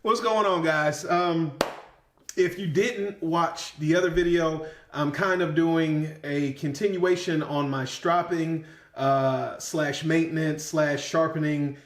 What's going on, guys? If you didn't watch the other video, I'm kind of doing a continuation on my stropping slash maintenance slash sharpening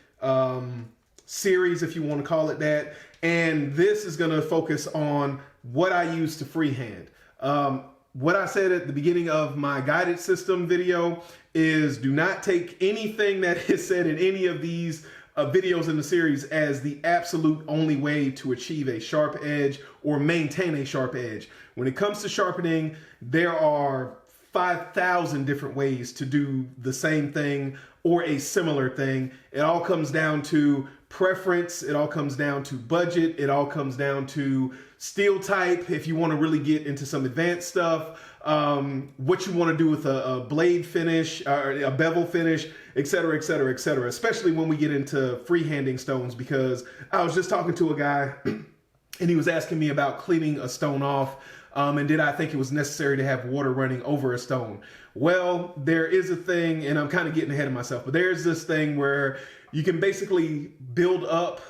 series, if you want to call it that. And this is going to focus on what I use to freehand. What I said at the beginning of my guided system video is do not take anything that is said in any of these videos in the series as the absolute only way to achieve a sharp edge or maintain a sharp edge. When it comes to sharpening, there are 5,000 different ways to do the same thing or a similar thing. It all comes down to preference. It all comes down to budget. It all comes down to steel type. If you want to really get into some advanced stuff, what you want to do with a blade finish or a bevel finish, etc., etc., etc. Especially when we get into freehanding stones, because I was just talking to a guy and he was asking me about cleaning a stone off. And did I think it was necessary to have water running over a stone? Well, there is a thing, and I'm kind of getting ahead of myself, but there's this thing where you can basically build up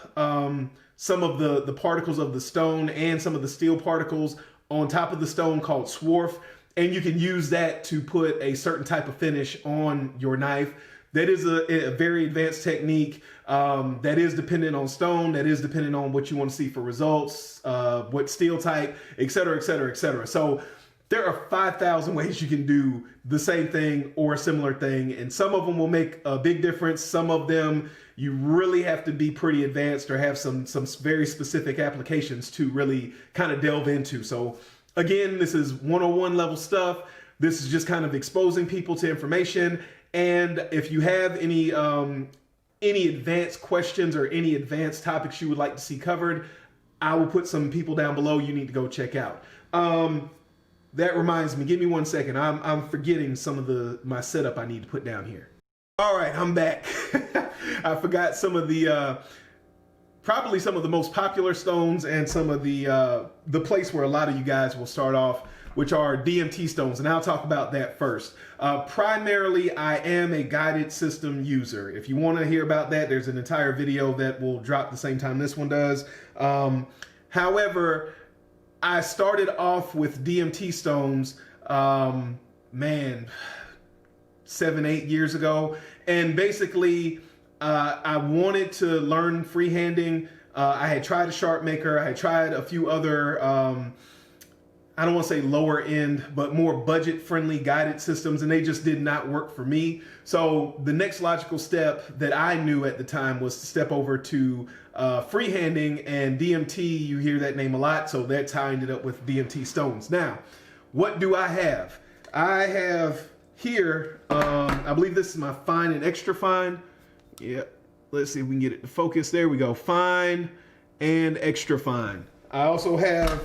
some of the particles of the stone and some of the steel particles on top of the stone called swarf, and you can use that to put a certain type of finish on your knife. That is a very advanced technique that is dependent on stone, that is dependent on what you want to see for results, what steel type, etc., etc., etc. So there are 5,000 ways you can do the same thing or a similar thing, and some of them will make a big difference. Some of them you really have to be pretty advanced or have some very specific applications to really kind of delve into. So again, this is 101 level stuff. This is just kind of exposing people to information. And if you have any advanced questions or any advanced topics you would like to see covered, I will put some people down below you need to go check out. That reminds me, give me 1 second. I'm forgetting some of my setup I need to put down here. All right, I'm back. I forgot some of the, probably some of the most popular stones and some of the place where a lot of you guys will start off, which are DMT stones, and I'll talk about that first. Primarily, I am a guided system user. If you want to hear about that, there's an entire video that will drop the same time this one does. However, I started off with DMT stones, man, 7-8 years ago, and basically I wanted to learn freehanding. I had tried a sharp maker. I had tried a few other I don't want to say lower end, but more budget friendly guided systems, and they just did not work for me. So the next logical step that I knew at the time was to step over to freehanding, and DMT, you hear that name a lot, so that's how I ended up with DMT stones. Now, what do I have? I have here, I believe this is my fine and extra fine. Yeah, let's see if we can get it to focus. There we go, fine and extra fine. I also have,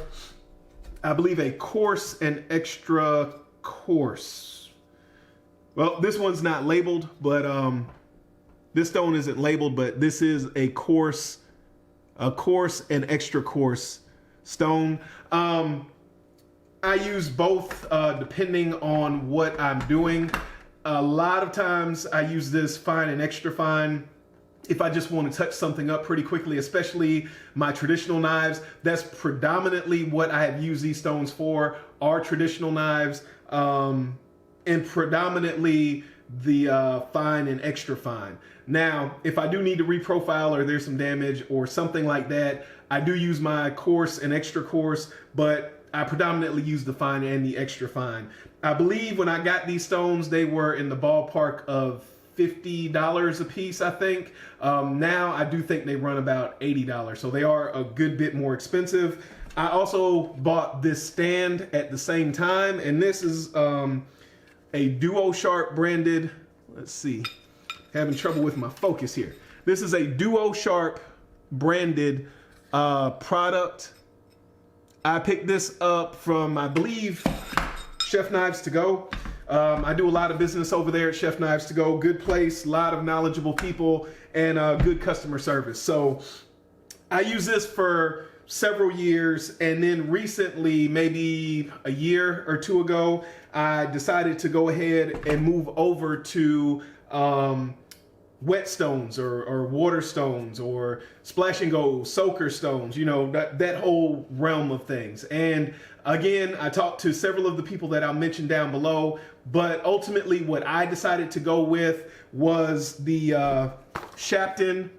I believe, a coarse and extra coarse. Well, this one's not labeled, but this stone isn't labeled, but this is a coarse and extra coarse stone. I use both depending on what I'm doing. A lot of times I use this fine and extra fine if I just want to touch something up pretty quickly, especially my traditional knives. That's predominantly what I have used these stones for, are traditional knives, and predominantly the fine and extra fine. Now, if I do need to reprofile or there's some damage or something like that, I do use my coarse and extra coarse, but I predominantly use the fine and the extra fine. I believe when I got these stones, they were in the ballpark of $50 a piece, I think. Now I do think they run about $80, so they are a good bit more expensive. I also bought this stand at the same time, and this is a Duo Sharp branded, let's see, having trouble with my focus here. This is a Duo Sharp branded product. I picked this up from, I believe, Chef Knives to Go. I do a lot of business over there at Chef Knives to Go. Good place, a lot of knowledgeable people, and good customer service. So I use this for several years, and then recently, maybe a year or two ago, I decided to go ahead and move over to wet stones or water stones or splash and go soaker stones, you know, that whole realm of things. And again, I talked to several of the people that I'll mention down below, but ultimately what I decided to go with was the Shapton.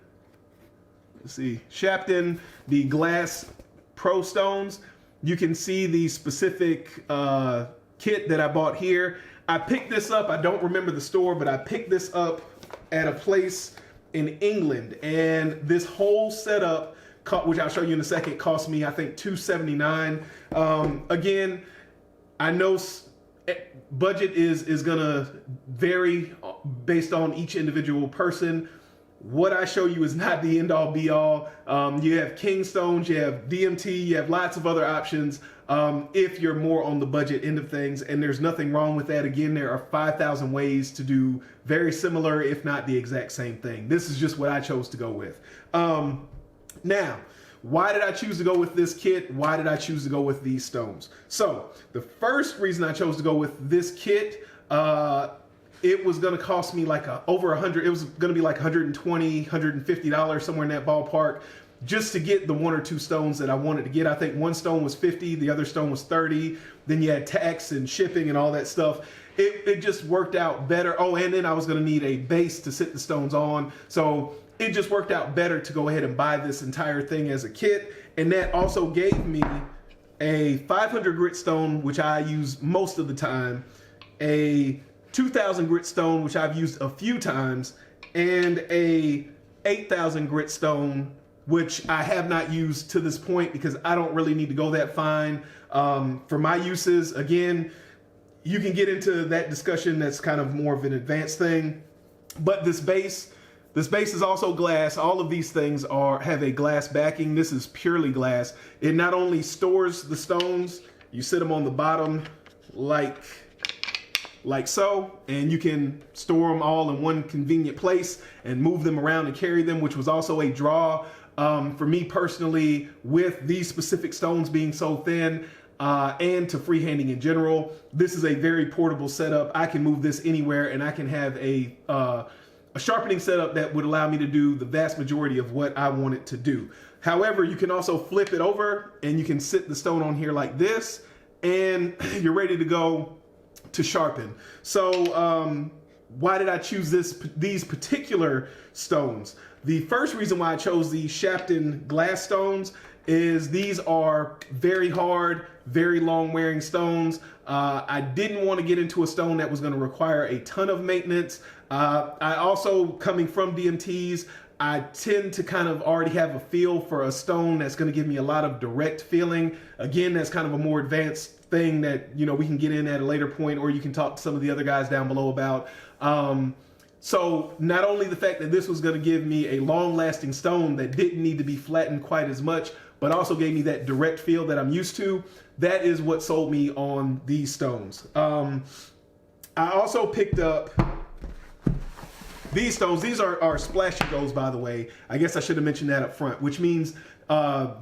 Let's see, Shapton, the glass pro stones. You can see the specific kit that I bought here. I picked this up, I don't remember the store, but I picked this up at a place in England, and this whole setup, which I'll show you in a second, cost me I think $279. Again, I know budget is gonna vary based on each individual person. What I show you is not the end all be all. You have king stones, you have DMT, you have lots of other options if you're more on the budget end of things, and there's nothing wrong with that. Again, there are 5,000 ways to do very similar, if not the exact same thing. This is just what I chose to go with. Now, why did I choose to go with this kit? Why did I choose to go with these stones? So the first reason I chose to go with this kit, it was going to cost me like over 100. It was going to be like $120, $150, somewhere in that ballpark, just to get the one or two stones that I wanted to get. I think one stone was 50, the other stone was 30. Then you had tax and shipping and all that stuff. It just worked out better. Oh, and then I was going to need a base to sit the stones on. So it just worked out better to go ahead and buy this entire thing as a kit. And that also gave me a 500 grit stone, which I use most of the time, a 2,000 grit stone, which I've used a few times, and a 8,000 grit stone, which I have not used to this point because I don't really need to go that fine for my uses. Again, you can get into that discussion. That's kind of more of an advanced thing. But this base is also glass. All of these things have a glass backing. This is purely glass. It not only stores the stones, you sit them on the bottom like so, and you can store them all in one convenient place and move them around and carry them, which was also a draw for me personally with these specific stones being so thin, and to freehanding in general. This is a very portable setup. I can move this anywhere, and I can have a sharpening setup that would allow me to do the vast majority of what I want it to do. However, you can also flip it over and you can sit the stone on here like this, and you're ready to go to sharpen. So why did I choose these particular stones? The first reason why I chose the Shapton glass stones is these are very hard, very long wearing stones. I didn't want to get into a stone that was going to require a ton of maintenance. I also, coming from DMTs, I tend to kind of already have a feel for a stone that's going to give me a lot of direct feeling. Again, that's kind of a more advanced thing that, you know, we can get in at a later point, or you can talk to some of the other guys down below about. So not only the fact that this was going to give me a long-lasting stone that didn't need to be flattened quite as much, but also gave me that direct feel that I'm used to. That is what sold me on these stones. I also picked up these stones. These are splash and goes, by the way. I guess I should have mentioned that up front, which means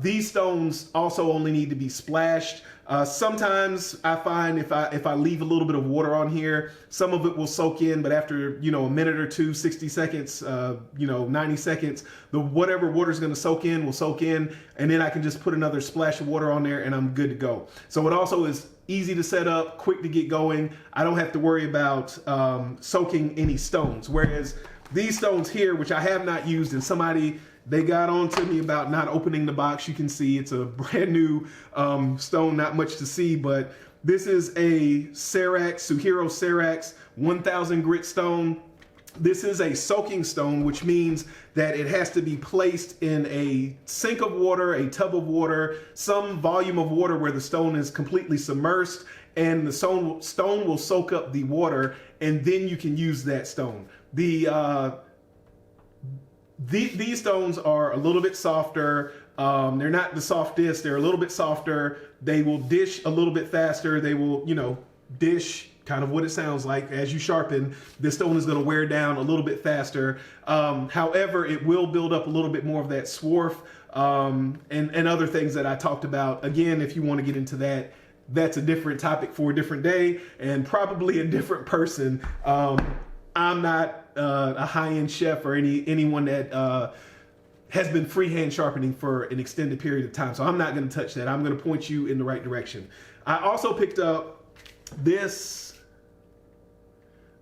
these stones also only need to be splashed. Sometimes I find if I leave a little bit of water on here, some of it will soak in, but after, you know, a minute or two, 60 seconds, 90 seconds, whatever water is going to soak in will soak in, and then I can just put another splash of water on there and I'm good to go. So it also is easy to set up, quick to get going. I don't have to worry about soaking any stones. Whereas these stones here, which I have not used, and they got on to me about not opening the box. You can see it's a brand new stone, not much to see, but this is a Suhiro Serax 1000 grit stone. This is a soaking stone, which means that it has to be placed in a sink of water, a tub of water, some volume of water where the stone is completely submersed, and the stone will soak up the water, and then you can use that stone. These stones are a little bit softer. They're not the softest. They're a little bit softer. They will dish a little bit faster. They will, dish kind of what it sounds like. As you sharpen, this stone is going to wear down a little bit faster. However, it will build up a little bit more of that swarf and other things that I talked about. Again, if you want to get into that, that's a different topic for a different day and probably a different person. I'm not a high-end chef or anyone that has been freehand sharpening for an extended period of time. So I'm not going to touch that. I'm going to point you in the right direction. I also picked up this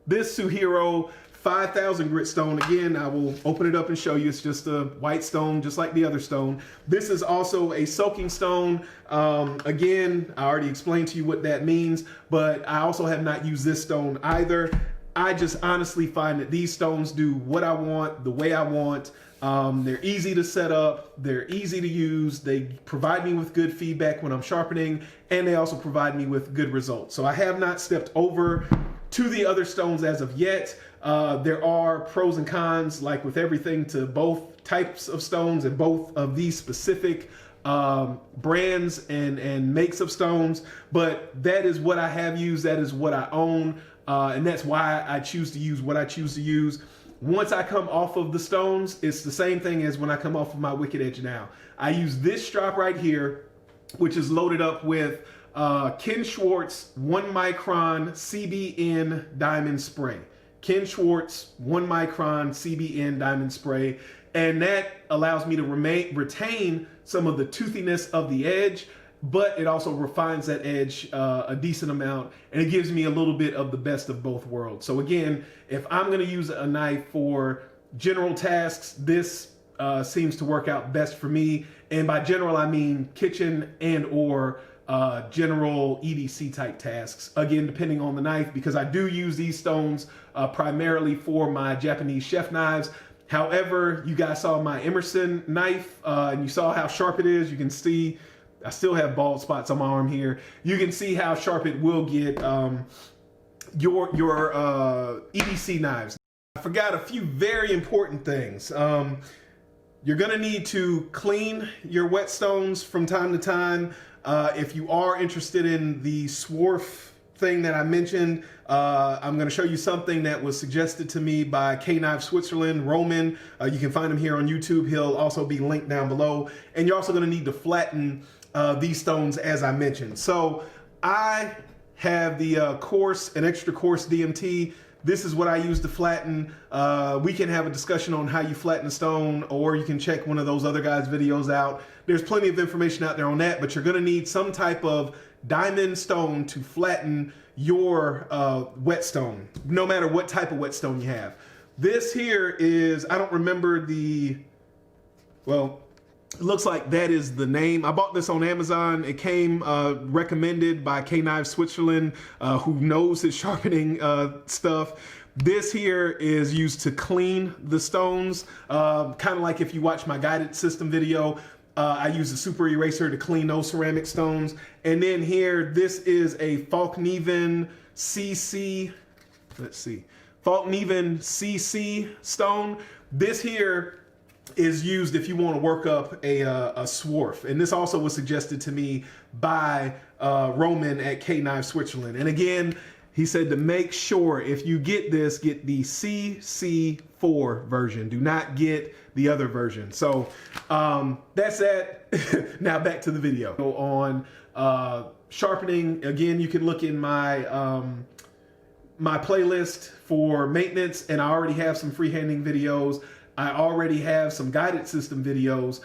Suhiro 5000 grit stone. Again, I will open it up and show you. It's just a white stone, just like the other stone. This is also a soaking stone. Again, I already explained to you what that means, but I also have not used this stone either. I just honestly find that these stones do what I want, the way I want. They're easy to set up, they're easy to use, they provide me with good feedback when I'm sharpening, and they also provide me with good results. So I have not stepped over to the other stones as of yet. There are pros and cons, like with everything, to both types of stones and both of these specific brands and makes of stones, but that is what I have used, that is what I own, and that's why I choose to use what I choose to use. Once I come off of the stones, it's the same thing as when I come off of my Wicked Edge now. I use this strop right here, which is loaded up with Ken Schwartz 1 micron CBN diamond spray. Ken Schwartz 1 micron CBN diamond spray. And that allows me to retain some of the toothiness of the edge, but it also refines that edge a decent amount, and it gives me a little bit of the best of both worlds. So again, if I'm going to use a knife for general tasks, this seems to work out best for me. And by general, I mean kitchen and or general EDC type tasks. Again, depending on the knife, because I do use these stones primarily for my Japanese chef knives. However, you guys saw my Emerson knife and you saw how sharp it is. You can see I still have bald spots on my arm here. You can see how sharp it will get your EDC knives. I forgot a few very important things. You're gonna need to clean your whetstones from time to time. If you are interested in the swarf thing that I mentioned, I'm gonna show you something that was suggested to me by K-Knife Switzerland, Roman. You can find him here on YouTube. He'll also be linked down below. And you're also gonna need to flatten these stones as I mentioned. So I have the coarse and extra coarse DMT. This is what I use to flatten. We can have a discussion on how you flatten a stone, or you can check one of those other guys' videos out. There's plenty of information out there on that, but you're gonna need some type of diamond stone to flatten your whetstone, no matter what type of whetstone you have. This here is, I don't remember well, it looks like that is the name. I bought this on Amazon. It came recommended by K-Knife Switzerland, who knows his sharpening stuff. This here is used to clean the stones, kind of like if you watch my guided system video. I use a super eraser to clean those ceramic stones. And then here, this is a Falkneven CC, let's see, Falkneven CC stone. This here is used if you want to work up a swarf. And this also was suggested to me by Roman at K-Knife Switzerland. And again, he said to make sure if you get this, get the CC4 version. Do not get the other version. So that's that. Now back to the video. On sharpening, again, you can look in my my playlist for maintenance, and I already have some freehanding videos. I already have some guided system videos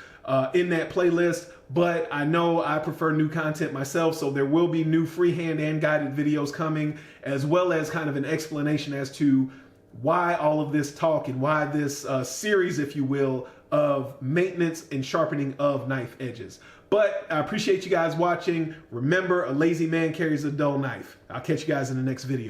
in that playlist, but I know I prefer new content myself, so there will be new freehand and guided videos coming, as well as kind of an explanation as to why all of this talk and why this series, if you will, of maintenance and sharpening of knife edges. But I appreciate you guys watching. Remember, a lazy man carries a dull knife. I'll catch you guys in the next video.